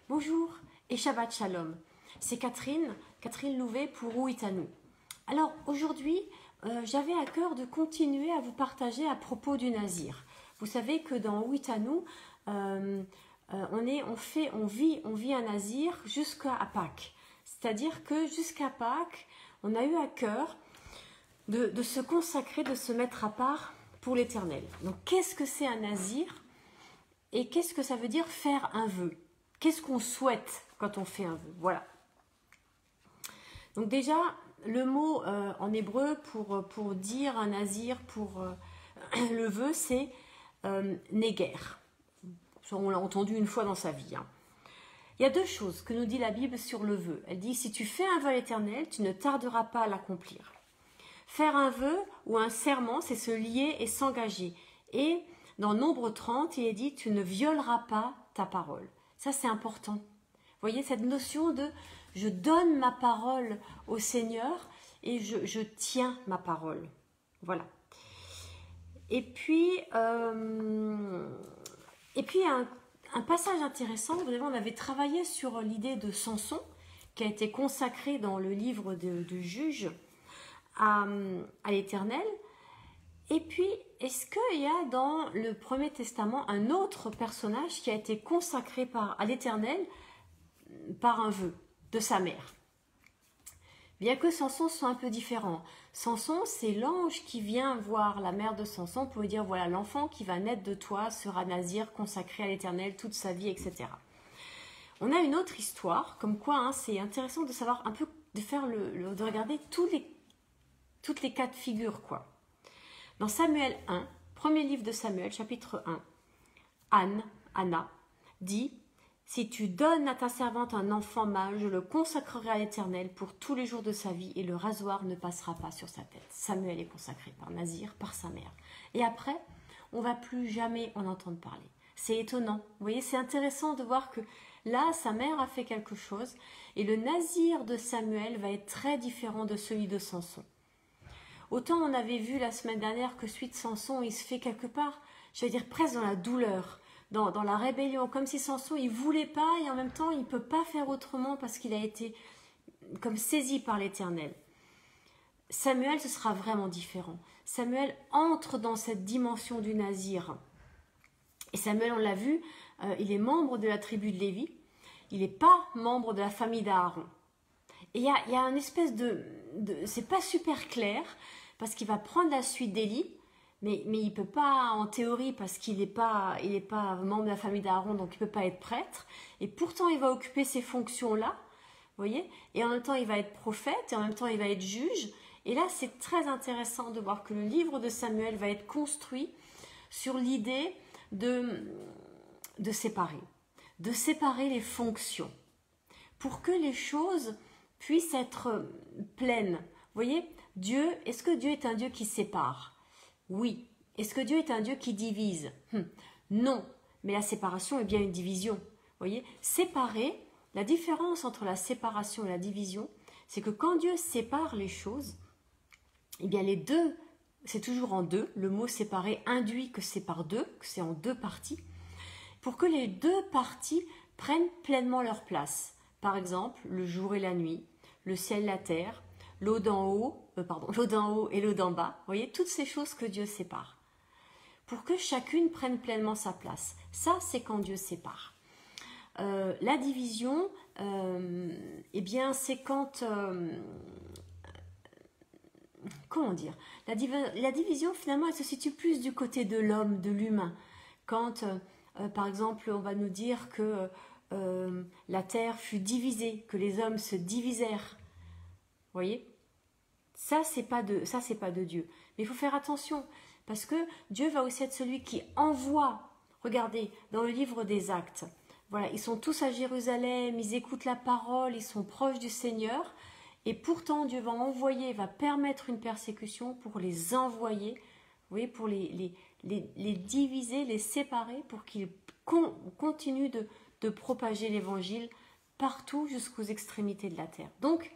Bonjour et Shabbat Shalom. C'est Catherine Louvet pour Uitanu. Alors aujourd'hui, j'avais à cœur de continuer à vous partager à propos du Nazir. Vous savez que dans Uitanu, on vit un Nazir jusqu'à Pâques. C'est-à-dire que jusqu'à Pâques, on a eu à cœur de se consacrer, de se mettre à part pour l'Éternel. Donc qu'est-ce que c'est un Nazir et qu'est-ce que ça veut dire faire un vœu? Qu'est-ce qu'on souhaite quand on fait un vœu? Voilà. Donc déjà, le mot en hébreu pour dire un nazir, pour le vœu, c'est néguer. On l'a entendu une fois dans sa vie. Hein. Il y a deux choses que nous dit la Bible sur le vœu. Elle dit, si tu fais un vœu à l'Éternel, tu ne tarderas pas à l'accomplir. Faire un vœu ou un serment, c'est se lier et s'engager. Et dans Nombre 30, il est dit, tu ne violeras pas ta parole. Ça, c'est important. Vous voyez, cette notion de je donne ma parole au Seigneur et je tiens ma parole. Voilà. Et puis un passage intéressant, vous savez, on avait travaillé sur l'idée de Samson, qui a été consacré dans le livre de Juges à l'Éternel. Et puis, est-ce qu'il y a dans le Premier Testament un autre personnage qui a été consacré à l'Éternel par un vœu de sa mère? Bien que Samson soit un peu différent. Samson, c'est l'ange qui vient voir la mère de Samson pour lui dire, voilà, l'enfant qui va naître de toi sera nazir, consacré à l'Éternel toute sa vie, etc. On a une autre histoire, comme quoi hein, c'est intéressant de savoir un peu, de regarder toutes les cas de figure, quoi. Dans Samuel 1, premier livre de Samuel, chapitre 1, Anna, dit « Si tu donnes à ta servante un enfant mâle, je le consacrerai à l'Éternel pour tous les jours de sa vie et le rasoir ne passera pas sur sa tête. » Samuel est consacré par Nazir, par sa mère. Et après, on ne va plus jamais en entendre parler. C'est étonnant. Vous voyez, c'est intéressant de voir que là, sa mère a fait quelque chose et le Nazir de Samuel va être très différent de celui de Samson. Autant on avait vu la semaine dernière que celui de Samson, il se fait quelque part, je vais dire presque dans la douleur, dans la rébellion, comme si Samson, il ne voulait pas et en même temps, il ne peut pas faire autrement parce qu'il a été comme saisi par l'Éternel. Samuel, ce sera vraiment différent. Samuel entre dans cette dimension du Nazir. Et Samuel, on l'a vu, il est membre de la tribu de Lévi, il n'est pas membre de la famille d'Aaron. Et il y a une espèce c'est pas super clair, parce qu'il va prendre la suite d'Élie, mais il ne peut pas en théorie, parce qu'il n'est pas membre de la famille d'Aaron, donc il ne peut pas être prêtre. Et pourtant, il va occuper ces fonctions-là, vous voyez. Et en même temps, il va être prophète, et en même temps, il va être juge. Et là, c'est très intéressant de voir que le livre de Samuel va être construit sur l'idée de séparer les fonctions, pour que les choses puisse être pleine. Vous voyez, Dieu, est-ce que Dieu est un Dieu qui sépare? Oui. Est-ce que Dieu est un Dieu qui divise? Non. Mais la séparation est bien une division. Vous voyez, séparer, la différence entre la séparation et la division, c'est que quand Dieu sépare les choses, eh bien les deux, c'est toujours en deux. Le mot séparer induit que c'est par deux, que c'est en deux parties, pour que les deux parties prennent pleinement leur place. Par exemple, le jour et la nuit, le ciel et la terre, l'eau d'en haut et l'eau d'en bas. Vous voyez, toutes ces choses que Dieu sépare. Pour que chacune prenne pleinement sa place. Ça, c'est quand Dieu sépare. La division, eh bien, c'est quand... comment dire? La division, finalement, elle se situe plus du côté de l'homme, de l'humain. Quand, par exemple, on va nous dire que... la terre fut divisée, que les hommes se divisèrent. Vous voyez, ça c'est pas de Dieu. Mais il faut faire attention parce que Dieu va aussi être celui qui envoie. Regardez dans le livre des Actes. Voilà, ils sont tous à Jérusalem, ils écoutent la parole, ils sont proches du Seigneur. Et pourtant Dieu va permettre une persécution pour les envoyer. Vous voyez, pour les diviser, les séparer, pour qu'ils continuent de propager l'évangile partout jusqu'aux extrémités de la terre. Donc,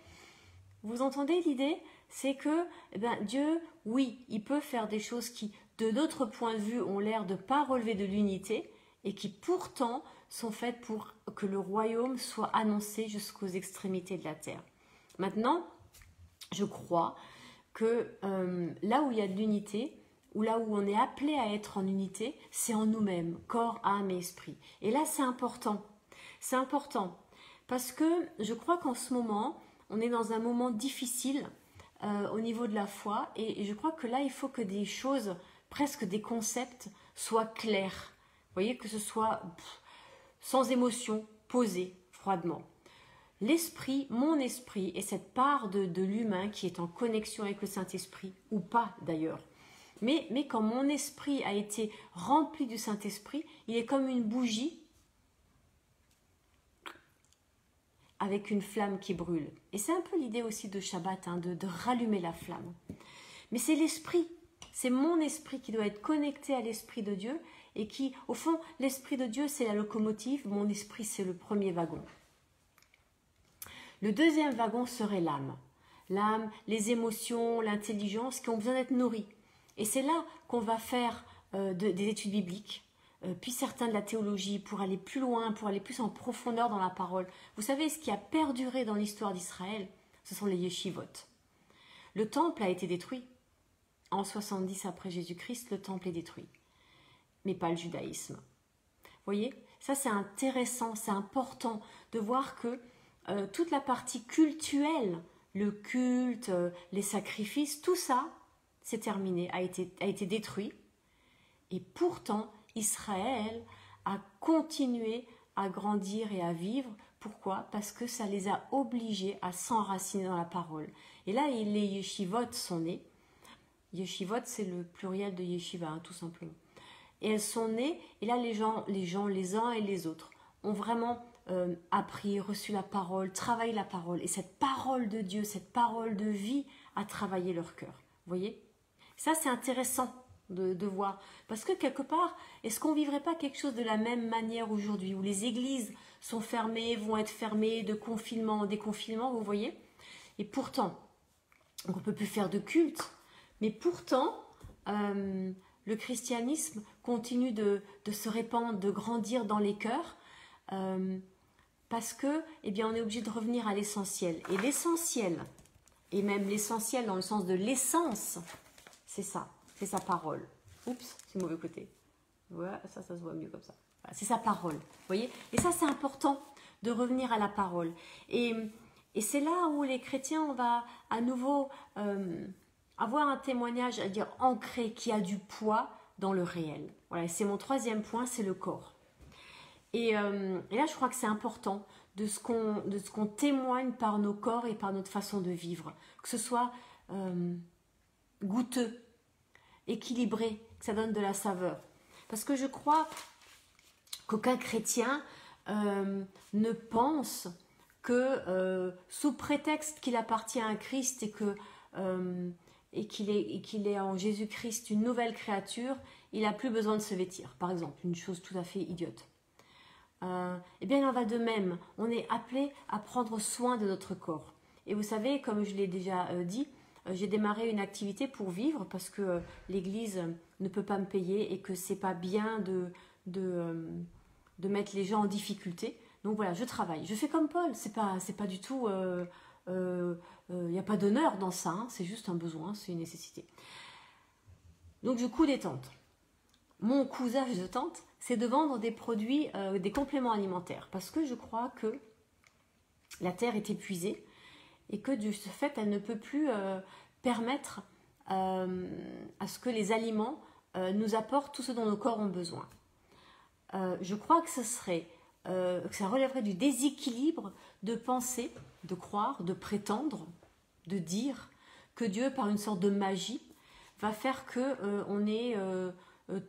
vous entendez l'idée? C'est que Dieu, oui, il peut faire des choses qui, de notre point de vue, ont l'air de ne pas relever de l'unité, et qui pourtant sont faites pour que le royaume soit annoncé jusqu'aux extrémités de la terre. Maintenant, je crois que là où il y a de l'unité, ou là où on est appelé à être en unité, c'est en nous-mêmes, corps, âme et esprit. Et là, c'est important. C'est important parce que je crois qu'en ce moment, on est dans un moment difficile au niveau de la foi et je crois que là, il faut que des choses, presque des concepts, soient clairs. Vous voyez, que ce soit sans émotion, posé, froidement. L'esprit, mon esprit, est cette part de l'humain qui est en connexion avec le Saint-Esprit, ou pas d'ailleurs. Mais quand mon esprit a été rempli du Saint-Esprit, il est comme une bougie avec une flamme qui brûle. Et c'est un peu l'idée aussi de Shabbat, hein, de rallumer la flamme. Mais c'est l'esprit, c'est mon esprit qui doit être connecté à l'esprit de Dieu et qui, au fond, l'esprit de Dieu, c'est la locomotive, mon esprit, c'est le premier wagon. Le deuxième wagon serait l'âme. L'âme, les émotions, l'intelligence qui ont besoin d'être nourries. Et c'est là qu'on va faire des études bibliques, puis certains de la théologie, pour aller plus loin, pour aller plus en profondeur dans la parole. Vous savez, ce qui a perduré dans l'histoire d'Israël, ce sont les yeshivot. Le temple a été détruit. En 70 après Jésus-Christ, le temple est détruit. Mais pas le judaïsme. Vous voyez, ça c'est intéressant, c'est important de voir que toute la partie cultuelle, le culte, les sacrifices, tout ça, c'est terminé, a été détruit. Et pourtant, Israël a continué à grandir et à vivre. Pourquoi? Parce que ça les a obligés à s'enraciner dans la parole. Et là, les yeshivot sont nés. Yeshivot, c'est le pluriel de yeshiva, hein, tout simplement. Et elles sont nées, et là, les gens, les uns et les autres, ont vraiment appris, reçu la parole, travaillé la parole. Et cette parole de Dieu, cette parole de vie a travaillé leur cœur. Vous voyez? Ça, c'est intéressant de voir. Parce que quelque part, est-ce qu'on ne vivrait pas quelque chose de la même manière aujourd'hui, où les églises sont fermées, vont être fermées, de confinement en déconfinement, vous voyez? Et pourtant, on ne peut plus faire de culte, mais pourtant, le christianisme continue de se répandre, de grandir dans les cœurs, parce que, eh bien, on est obligé de revenir à l'essentiel. Et l'essentiel, et même l'essentiel dans le sens de l'essence, c'est ça, c'est sa parole. Oups, c'est le mauvais côté. Voilà, ça se voit mieux comme ça. Voilà, c'est sa parole, vous voyez? Et ça, c'est important de revenir à la parole. Et c'est là où les chrétiens, on va à nouveau avoir un témoignage, à dire ancré, qui a du poids dans le réel. Voilà, c'est mon troisième point, c'est le corps. Et là, je crois que c'est important de ce qu'on témoigne par nos corps et par notre façon de vivre. Que ce soit goûteux, équilibré, que ça donne de la saveur. Parce que je crois qu'aucun chrétien ne pense que sous prétexte qu'il appartient à Christ et qu'il est en Jésus-Christ une nouvelle créature, il n'a plus besoin de se vêtir, par exemple, une chose tout à fait idiote. Eh bien, il en va de même. On est appelé à prendre soin de notre corps. Et vous savez, comme je l'ai déjà dit, j'ai démarré une activité pour vivre parce que l'Église ne peut pas me payer et que c'est pas bien de mettre les gens en difficulté. Donc voilà, je travaille. Je fais comme Paul. C'est pas du tout. Il n'y a pas d'honneur dans ça. Hein, c'est juste un besoin, c'est une nécessité. Donc je couds des tentes. Mon cousage de tente, c'est de vendre des produits, des compléments alimentaires. Parce que je crois que la terre est épuisée et que de ce fait, elle ne peut plus permettre à ce que les aliments nous apportent tout ce dont nos corps ont besoin. Je crois que que ça relèverait du déséquilibre de penser, de croire, de prétendre, de dire que Dieu, par une sorte de magie, va faire qu'on ait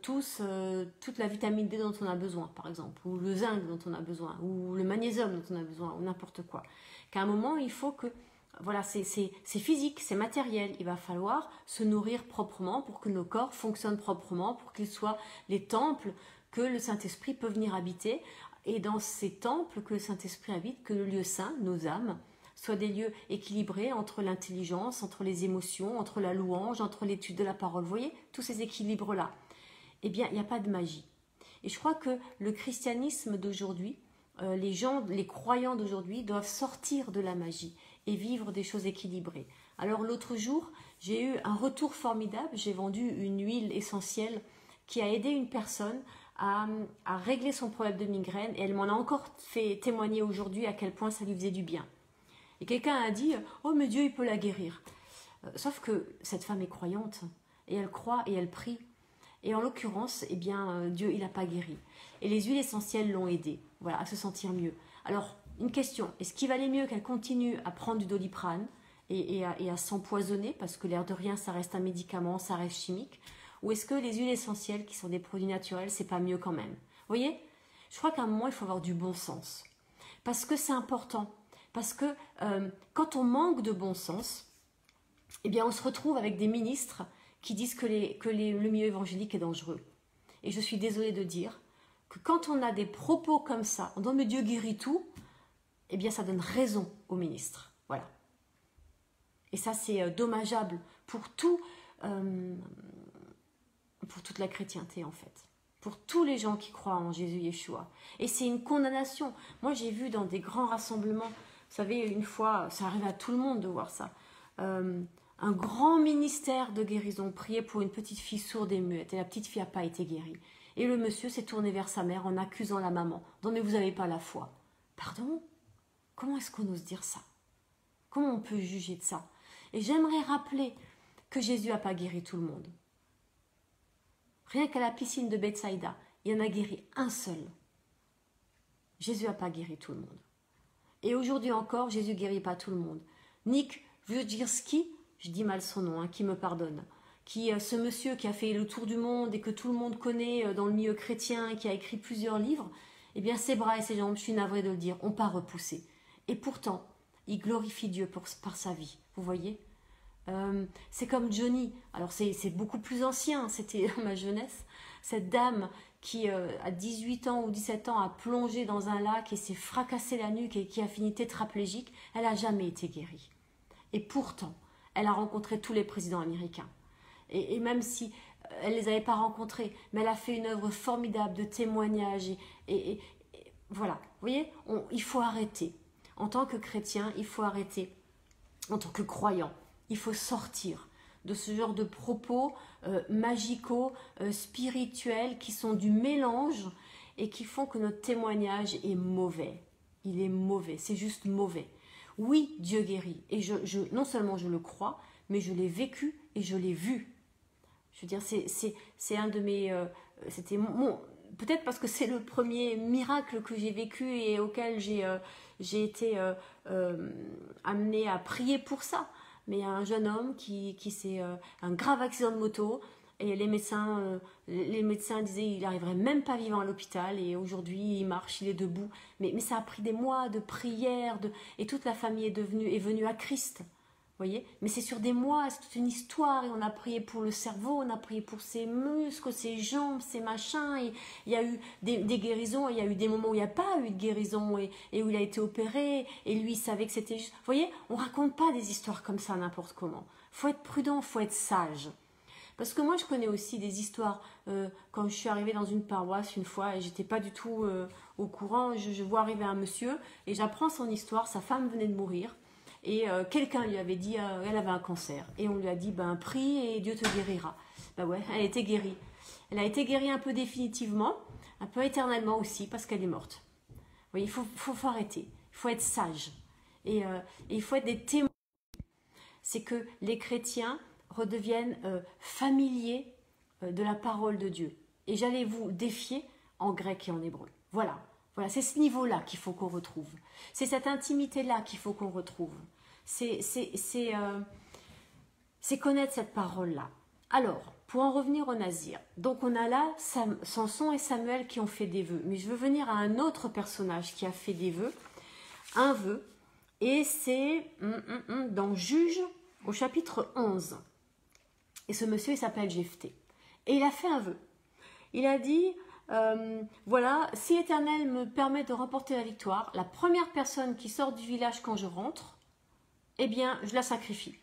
toute la vitamine D dont on a besoin, par exemple, ou le zinc dont on a besoin, ou le magnésium dont on a besoin, ou n'importe quoi. Qu'à un moment, il faut que, voilà, c'est physique, c'est matériel. Il va falloir se nourrir proprement pour que nos corps fonctionnent proprement, pour qu'ils soient les temples que le Saint-Esprit peut venir habiter. Et dans ces temples que le Saint-Esprit habite, que le lieu saint, nos âmes, soient des lieux équilibrés entre l'intelligence, entre les émotions, entre la louange, entre l'étude de la parole. Vous voyez, tous ces équilibres-là. Eh bien, il n'y a pas de magie. Et je crois que le christianisme d'aujourd'hui, les croyants d'aujourd'hui doivent sortir de la magie et vivre des choses équilibrées. Alors l'autre jour, j'ai eu un retour formidable. J'ai vendu une huile essentielle qui a aidé une personne à régler son problème de migraine. Et elle m'en a encore fait témoigner aujourd'hui à quel point ça lui faisait du bien. Et quelqu'un a dit « Oh, mais Dieu, il peut la guérir. » Sauf que cette femme est croyante. Et elle croit et elle prie. Et en l'occurrence, eh bien, Dieu, il n'a pas guéri. Et les huiles essentielles l'ont aidée, voilà, à se sentir mieux. Alors, une question, est-ce qu'il valait mieux qu'elle continue à prendre du Doliprane et à s'empoisonner, parce que l'air de rien, ça reste un médicament, ça reste chimique, ou est-ce que les huiles essentielles, qui sont des produits naturels, c'est pas mieux quand même? Vous voyez, je crois qu'à un moment, il faut avoir du bon sens. Parce que c'est important. Parce que quand on manque de bon sens, eh bien, on se retrouve avec des ministres qui disent que le milieu évangélique est dangereux. Et je suis désolée de dire que quand on a des propos comme ça, en disant mais Dieu guérit tout, eh bien ça donne raison aux ministres. Voilà. Et ça c'est dommageable pour toute la chrétienté en fait. Pour tous les gens qui croient en Jésus Yeshua. Et c'est une condamnation. Moi j'ai vu dans des grands rassemblements, vous savez, une fois, ça arrive à tout le monde de voir ça, un grand ministère de guérison priait pour une petite fille sourde et muette. Et la petite fille n'a pas été guérie. Et le monsieur s'est tourné vers sa mère en accusant la maman. Non mais vous n'avez pas la foi. Pardon? Comment est-ce qu'on ose dire ça? Comment on peut juger de ça? Et j'aimerais rappeler que Jésus n'a pas guéri tout le monde. Rien qu'à la piscine de Bethsaïda, il en a guéri un seul. Jésus n'a pas guéri tout le monde. Et aujourd'hui encore, Jésus ne guérit pas tout le monde. Nick Vujirski, je dis mal son nom, qui me pardonne, ce monsieur qui a fait le tour du monde et que tout le monde connaît dans le milieu chrétien et qui a écrit plusieurs livres, eh bien ses bras et ses jambes, je suis navrée de le dire, n'ont pas repoussé. Et pourtant, il glorifie Dieu par sa vie, vous voyez. C'est comme Johnny, alors c'est beaucoup plus ancien, c'était ma jeunesse, cette dame qui à 18 ans ou 17 ans a plongé dans un lac et s'est fracassé la nuque et qui a fini tétraplégique, elle n'a jamais été guérie. Et pourtant, elle a rencontré tous les présidents américains. Et même si elle ne les avait pas rencontrés, mais elle a fait une œuvre formidable de témoignage. Et voilà, vous voyez, il faut arrêter. En tant que chrétien, il faut arrêter. En tant que croyant, il faut sortir de ce genre de propos magicaux, spirituels, qui sont du mélange et qui font que notre témoignage est mauvais. Il est mauvais, c'est juste mauvais. Oui, Dieu guérit. Et non seulement je le crois, mais je l'ai vécu et je l'ai vu. Je veux dire, c'est un de mes... c'était peut-être parce que c'est le premier miracle que j'ai vécu et auquel j'ai été amenée à prier pour ça. Mais il y a un jeune homme qui s'est... un grave accident de moto. Et les médecins disaient qu'il n'arriverait même pas vivant à l'hôpital. Et aujourd'hui, il marche, il est debout. Mais ça a pris des mois de prières. Et toute la famille est venue à Christ. Vous voyez? Mais c'est sur des mois, c'est toute une histoire. Et on a prié pour le cerveau, on a prié pour ses muscles, ses jambes, ses machins. Et il y a eu des guérisons. Et il y a eu des moments où il n'y a pas eu de guérison. Et où il a été opéré. Et lui, il savait que c'était juste. Vous voyez? On ne raconte pas des histoires comme ça n'importe comment. Il faut être prudent, il faut être sage. Parce que moi, je connais aussi des histoires. Quand je suis arrivée dans une paroisse une fois, et j'étais pas du tout au courant, je vois arriver un monsieur, et j'apprends son histoire, sa femme venait de mourir, et quelqu'un lui avait dit, elle avait un cancer, et on lui a dit, prie et Dieu te guérira. Ben ouais, elle a été guérie. Elle a été guérie un peu définitivement, un peu éternellement aussi, parce qu'elle est morte. Vous voyez, il faut arrêter, il faut être sage, et il faut être des témoins. C'est que les chrétiens redeviennent familiers de la parole de Dieu. Et j'allais vous défier en grec et en hébreu. Voilà, c'est ce niveau-là qu'il faut qu'on retrouve. C'est cette intimité-là qu'il faut qu'on retrouve. C'est connaître cette parole-là. Alors, pour en revenir au Nazir, donc on a là Samson et Samuel qui ont fait des vœux. Mais je veux venir à un autre personnage qui a fait des vœux, un vœu, et c'est dans Juge au chapitre 11. Et ce monsieur, il s'appelle Jephthé. Et il a fait un vœu. Il a dit, voilà, si l'Éternel me permet de remporter la victoire, la première personne qui sort du village quand je rentre, eh bien, je la sacrifie.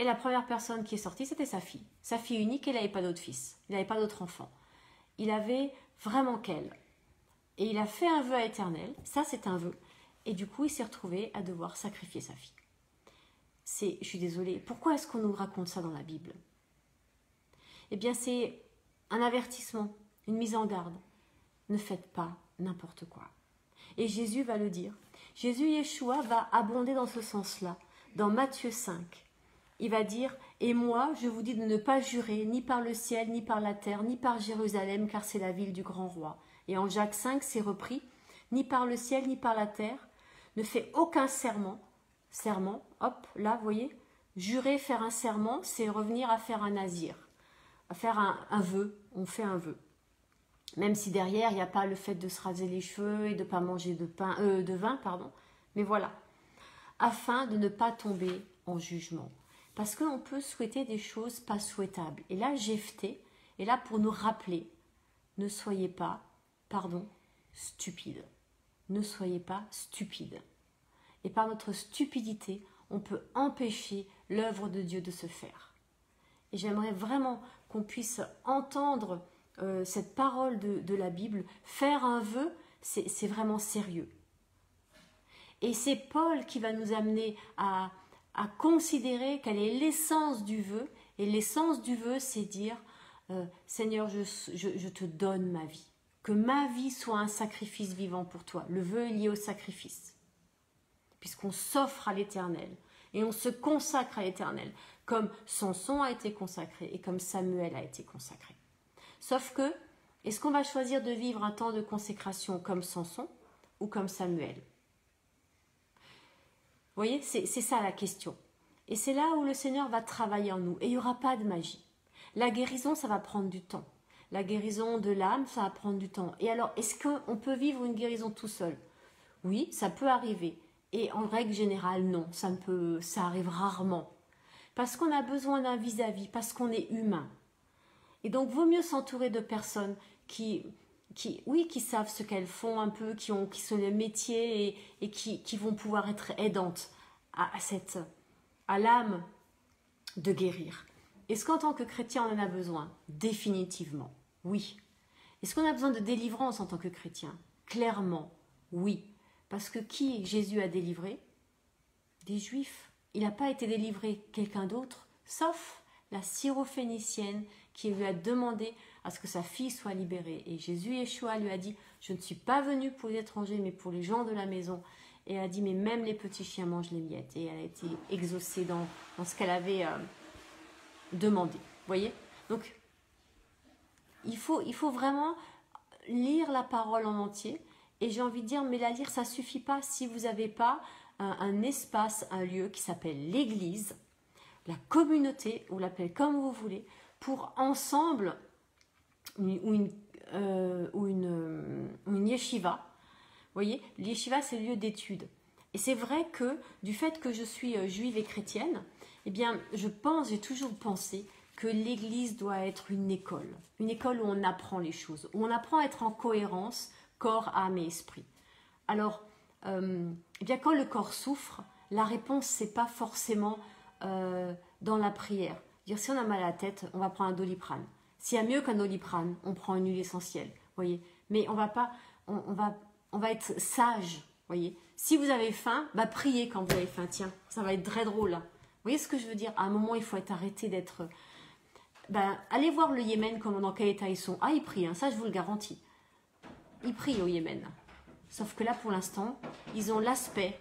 Et la première personne qui est sortie, c'était sa fille. Sa fille unique, il n'avait pas d'autre fils. Il n'avait pas d'autre enfant. Il avait vraiment qu'elle. Et il a fait un vœu à l'Éternel. Ça, c'est un vœu. Et du coup, il s'est retrouvé à devoir sacrifier sa fille. Je suis désolée. Pourquoi est-ce qu'on nous raconte ça dans la Bible? Eh bien, c'est un avertissement, une mise en garde. Ne faites pas n'importe quoi. Et Jésus va le dire. Jésus Yeshua va abonder dans ce sens-là. Dans Matthieu 5, il va dire « Et moi, je vous dis de ne pas jurer, ni par le ciel, ni par la terre, ni par Jérusalem, car c'est la ville du grand roi. » Et en Jacques 5, c'est repris « Ni par le ciel, ni par la terre, ne fais aucun serment. » Serment, hop, là, vous voyez, jurer, faire un serment, c'est revenir à faire un nazir, à faire un vœu, on fait un vœu. Même si derrière, il n'y a pas le fait de se raser les cheveux et de ne pas manger de vin, pardon. Mais voilà, afin de ne pas tomber en jugement. Parce qu'on peut souhaiter des choses pas souhaitables. Et là, Jephthé est là pour nous rappeler, ne soyez pas, pardon, stupides. Ne soyez pas stupides. Et par notre stupidité, on peut empêcher l'œuvre de Dieu de se faire. Et j'aimerais vraiment qu'on puisse entendre cette parole de la Bible. Faire un vœu, c'est vraiment sérieux. Et c'est Paul qui va nous amener à considérer quelle est l'essence du vœu. Et l'essence du vœu, c'est dire, Seigneur, je te donne ma vie. Que ma vie soit un sacrifice vivant pour toi. Le vœu est lié au sacrifice. Puisqu'on s'offre à l'Éternel et on se consacre à l'Éternel, comme Samson a été consacré et comme Samuel a été consacré. Sauf que, est-ce qu'on va choisir de vivre un temps de consécration comme Samson ou comme Samuel? Vous voyez, c'est ça la question. Et c'est là où le Seigneur va travailler en nous. Et il n'y aura pas de magie. La guérison, ça va prendre du temps. La guérison de l'âme, ça va prendre du temps. Et alors, est-ce qu'on peut vivre une guérison tout seul? Oui, ça peut arriver. Et en règle générale, non, ça arrive rarement. Parce qu'on a besoin d'un vis-à-vis, parce qu'on est humain. Et donc, vaut mieux s'entourer de personnes qui savent ce qu'elles font un peu, qui sont les métiers et qui vont pouvoir être aidantes à l'âme de guérir. Est-ce qu'en tant que chrétien, on en a besoin? Définitivement, oui. Est-ce qu'on a besoin de délivrance en tant que chrétien? Clairement, oui. Parce que qui Jésus a délivré? Des Juifs. Il n'a pas été délivré quelqu'un d'autre, sauf la syrophénicienne qui lui a demandé à ce que sa fille soit libérée. Et Jésus Yeshua lui a dit, je ne suis pas venu pour les étrangers, mais pour les gens de la maison. Et elle a dit, mais même les petits chiens mangent les miettes. Et elle a été exaucée dans ce qu'elle avait demandé. Vous voyez? Donc, il faut vraiment lire la parole en entier. Et j'ai envie de dire, mais la lire, ça ne suffit pas si vous n'avez pas un espace, un lieu qui s'appelle l'église, la communauté, ou l'appelez comme vous voulez, pour ensemble, ou une yeshiva. Vous voyez, l'yeshiva, c'est le lieu d'étude. Et c'est vrai que, du fait que je suis juive et chrétienne, eh bien, j'ai toujours pensé que l'église doit être une école où on apprend les choses, où on apprend à être en cohérence, corps, âme et esprit. Alors, eh bien, quand le corps souffre, la réponse, c'est pas forcément dans la prière. Dire, si on a mal à la tête, on va prendre un Doliprane. S'il y a mieux qu'un Doliprane, on prend une huile essentielle. Voyez. Mais on va être sage. Voyez. Si vous avez faim, bah priez quand vous avez faim. Tiens, ça va être très drôle. Vous voyez ce que je veux dire? À un moment, il faut être arrêté d'être. Allez voir le Yémen, dans quel état ils sont. Ah, ils prient, hein, ça je vous le garantis. Ils prient au Yémen. Sauf que là, pour l'instant, ils ont l'aspect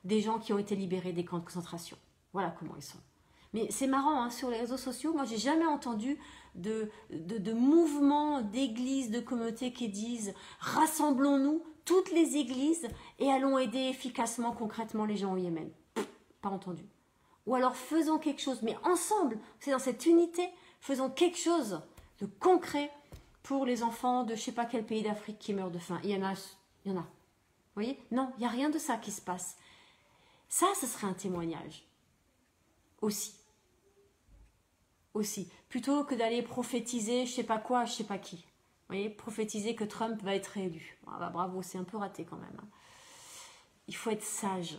des gens qui ont été libérés des camps de concentration. Voilà comment ils sont. Mais c'est marrant, hein, sur les réseaux sociaux, moi, j'ai jamais entendu de mouvements d'églises, de communautés qui disent « Rassemblons-nous, toutes les églises, et allons aider efficacement, concrètement les gens au Yémen. » Pas entendu. Ou alors, faisons quelque chose, mais ensemble, c'est dans cette unité, faisons quelque chose de concret pour les enfants de je ne sais pas quel pays d'Afrique qui meurent de faim. Il y en a. Vous voyez? Non, il n'y a rien de ça qui se passe. Ça, ce serait un témoignage. Aussi. Plutôt que d'aller prophétiser je ne sais pas quoi, je ne sais pas qui. Vous voyez? Prophétiser que Trump va être réélu. Ah bah bravo, c'est un peu raté quand même. Il faut être sage.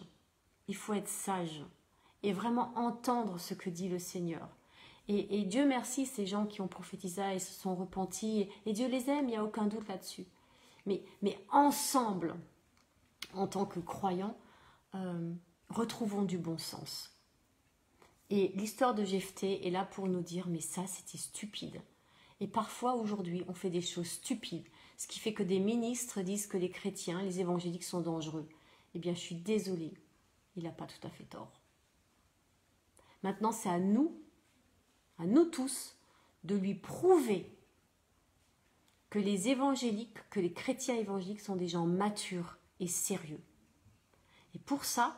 Il faut être sage. et vraiment entendre ce que dit le Seigneur. Et Dieu merci ces gens qui ont prophétisé et se sont repentis, et Dieu les aime, il n'y a aucun doute là-dessus. Mais ensemble, en tant que croyants, retrouvons du bon sens. Et l'histoire de Jephthé est là pour nous dire, mais ça c'était stupide. Et parfois aujourd'hui, on fait des choses stupides, ce qui fait que des ministres disent que les chrétiens, les évangéliques sont dangereux. Eh bien, je suis désolée, il n'a pas tout à fait tort. Maintenant, c'est à nous tous, de lui prouver que les évangéliques, que les chrétiens évangéliques sont des gens matures et sérieux. Et pour ça,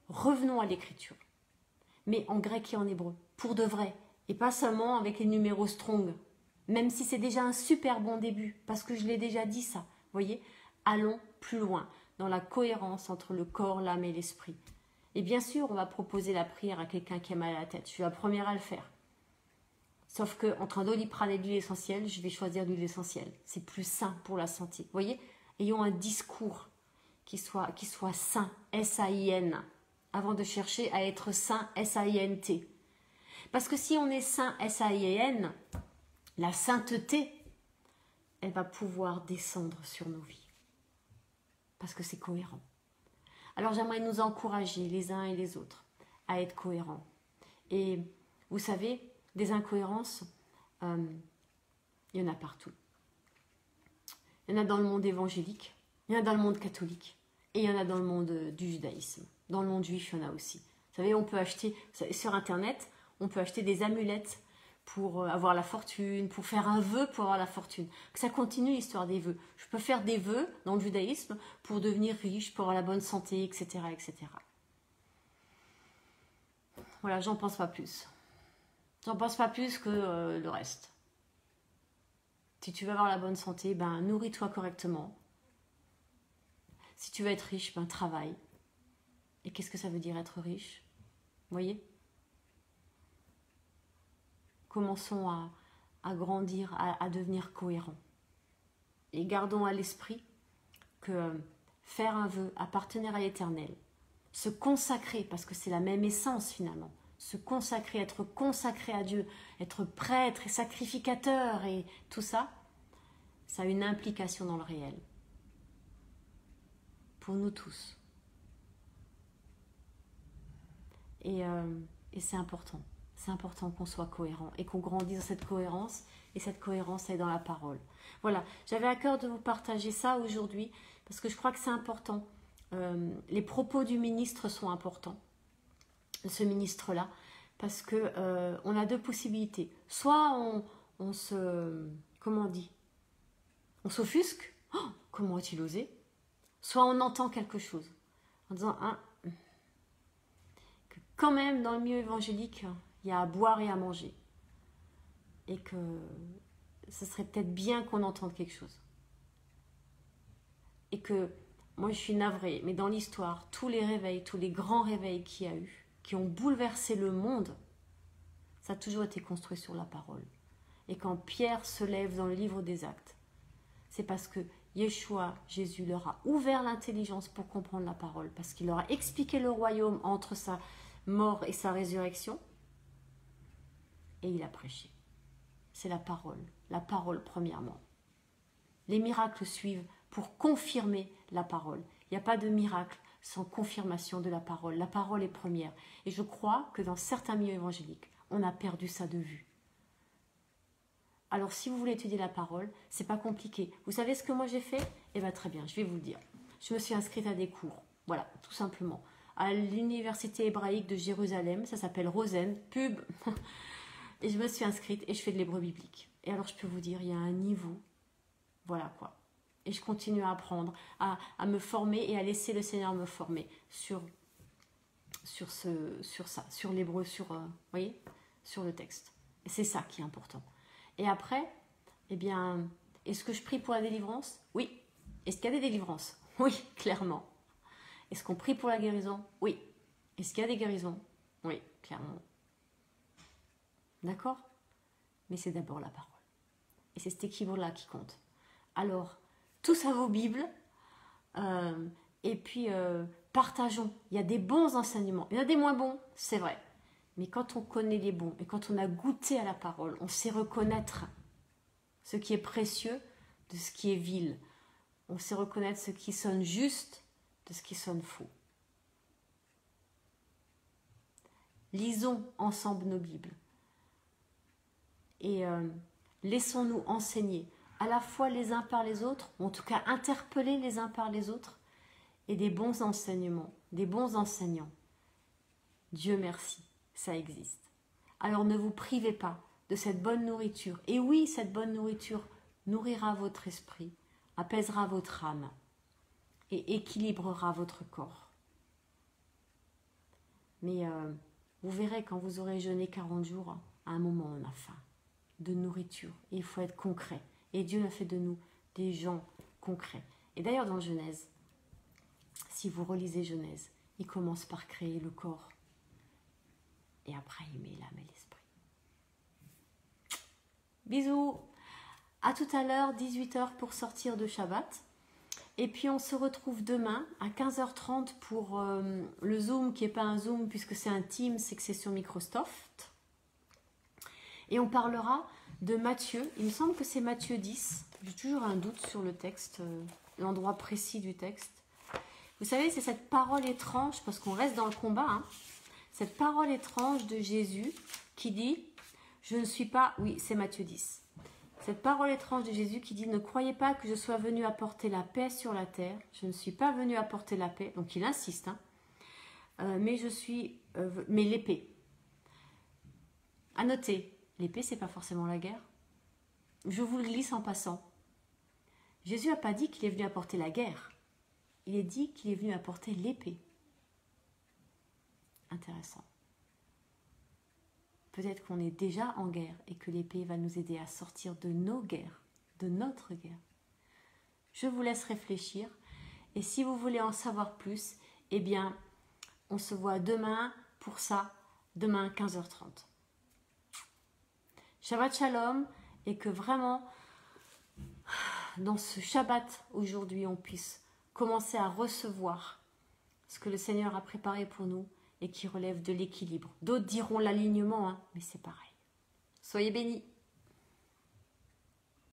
revenons à l'écriture, mais en grec et en hébreu, pour de vrai, et pas seulement avec les numéros strong, même si c'est déjà un super bon début, parce que je l'ai déjà dit ça, voyez, allons plus loin, dans la cohérence entre le corps, l'âme et l'esprit. Et bien sûr, on va proposer la prière à quelqu'un qui a mal à la tête, je suis la première à le faire. Sauf qu'entre un Doliprane et de l'huile essentielle, je vais choisir l'huile essentielle. C'est plus sain pour la santé. Vous voyez, ayons un discours qui soit sain, S-A-I-N, avant de chercher à être sain, S-A-I-N-T. Parce que si on est saint, S-A-I-N, la sainteté, elle va pouvoir descendre sur nos vies. Parce que c'est cohérent. Alors j'aimerais nous encourager les uns et les autres à être cohérents. Et vous savez, des incohérences, il y en a partout. Il y en a dans le monde évangélique, il y en a dans le monde catholique, et il y en a dans le monde du judaïsme. Dans le monde juif, il y en a aussi. Vous savez, on peut acheter, sur Internet, on peut acheter des amulettes pour avoir la fortune, pour faire un vœu pour avoir la fortune. Ça continue l'histoire des vœux. Je peux faire des vœux dans le judaïsme pour devenir riche, pour avoir la bonne santé, etc., etc. Voilà, j'en pense pas plus. J'en pense pas plus que le reste. Si tu veux avoir la bonne santé, ben nourris-toi correctement. Si tu veux être riche, ben travaille. Et qu'est-ce que ça veut dire être riche? Vous voyez? Commençons à grandir, à devenir cohérents. Et gardons à l'esprit que faire un vœu, appartenir à l'Éternel, se consacrer, parce que c'est la même essence finalement, se consacrer, être consacré à Dieu, être prêtre et sacrificateur et tout ça, ça a une implication dans le réel. Pour nous tous. Et c'est important. C'est important qu'on soit cohérent et qu'on grandisse dans cette cohérence. Et cette cohérence, elle est dans la parole. Voilà, j'avais à cœur de vous partager ça aujourd'hui parce que je crois que c'est important. Les propos du ministre sont importants. Ce ministre-là. Parce que on a deux possibilités. Soit on se... Comment on dit? On s'offusque. Oh, comment a-t-il osé? Soit on entend quelque chose. En disant... que quand même, dans le milieu évangélique... il y a à boire et à manger. Et que ce serait peut-être bien qu'on entende quelque chose. Et que, moi je suis navrée, mais dans l'histoire, tous les réveils, tous les grands réveils qu'il y a eu, qui ont bouleversé le monde, ça a toujours été construit sur la parole. Et quand Pierre se lève dans le livre des Actes, c'est parce que Yeshua, Jésus, leur a ouvert l'intelligence pour comprendre la parole, parce qu'il leur a expliqué le royaume entre sa mort et sa résurrection, et il a prêché. C'est la parole premièrement. Les miracles suivent pour confirmer la parole. Il n'y a pas de miracle sans confirmation de la parole. La parole est première. Et je crois que dans certains milieux évangéliques, on a perdu ça de vue. Alors si vous voulez étudier la parole, c'est pas compliqué. Vous savez ce que moi j'ai fait? Eh bien très bien, je vais vous le dire. Je me suis inscrite à des cours. Voilà, tout simplement. À l'université hébraïque de Jérusalem, ça s'appelle Rosen, pub. Et je me suis inscrite et je fais de l'hébreu biblique. Et alors je peux vous dire, il y a un niveau. Voilà quoi. Et je continue à apprendre, à me former et à laisser le Seigneur me former sur ça, sur l'hébreu, voyez, sur le texte. Et c'est ça qui est important. Et après, eh bien, est-ce que je prie pour la délivrance? Oui. Est-ce qu'il y a des délivrances? Oui, clairement. Est-ce qu'on prie pour la guérison? Oui. Est-ce qu'il y a des guérisons? Oui, clairement. D'accord? Mais c'est d'abord la parole. Et c'est cet équilibre-là qui compte. Alors, tous à vos Bibles. Et puis, partageons. Il y a des bons enseignements, il y en a des moins bons, c'est vrai. Mais quand on connaît les bons et quand on a goûté à la parole, on sait reconnaître ce qui est précieux de ce qui est vil. On sait reconnaître ce qui sonne juste de ce qui sonne faux. Lisons ensemble nos Bibles et laissons-nous enseigner à la fois les uns par les autres, ou en tout cas interpeller les uns par les autres, et des bons enseignements, des bons enseignants. Dieu merci, ça existe. Alors ne vous privez pas de cette bonne nourriture. Et oui, cette bonne nourriture nourrira votre esprit, apaisera votre âme et équilibrera votre corps. Mais vous verrez, quand vous aurez jeûné 40 jours, à un moment on a faim de nourriture. Et il faut être concret. Et Dieu a fait de nous des gens concrets. Et d'ailleurs dans Genèse, si vous relisez Genèse, il commence par créer le corps. Et après il met l'âme et l'esprit. Bisous. À tout à l'heure, 18h pour sortir de Shabbat. Et puis on se retrouve demain à 15h30 pour le Zoom, qui n'est pas un Zoom puisque c'est un Teams, c'est que c'est sur Microsoft. Et on parlera de Matthieu. Il me semble que c'est Matthieu 10. J'ai toujours un doute sur le texte, l'endroit précis du texte. Vous savez, c'est cette parole étrange, parce qu'on reste dans le combat, hein, cette parole étrange de Jésus qui dit, je ne suis pas... Oui, c'est Matthieu 10. Cette parole étrange de Jésus qui dit, ne croyez pas que je sois venu apporter la paix sur la terre. Je ne suis pas venu apporter la paix. Donc il insiste, hein, mais l'épée. À noter, l'épée, c'est pas forcément la guerre. Je vous le glisse en passant. Jésus n'a pas dit qu'il est venu apporter la guerre. Il est dit qu'il est venu apporter l'épée. Intéressant. Peut-être qu'on est déjà en guerre et que l'épée va nous aider à sortir de nos guerres, de notre guerre. Je vous laisse réfléchir. Et si vous voulez en savoir plus, eh bien, on se voit demain pour ça, demain 15h30. Shabbat Shalom, et que vraiment, dans ce Shabbat aujourd'hui, on puisse commencer à recevoir ce que le Seigneur a préparé pour nous et qui relève de l'équilibre. D'autres diront l'alignement, hein, mais c'est pareil. Soyez bénis.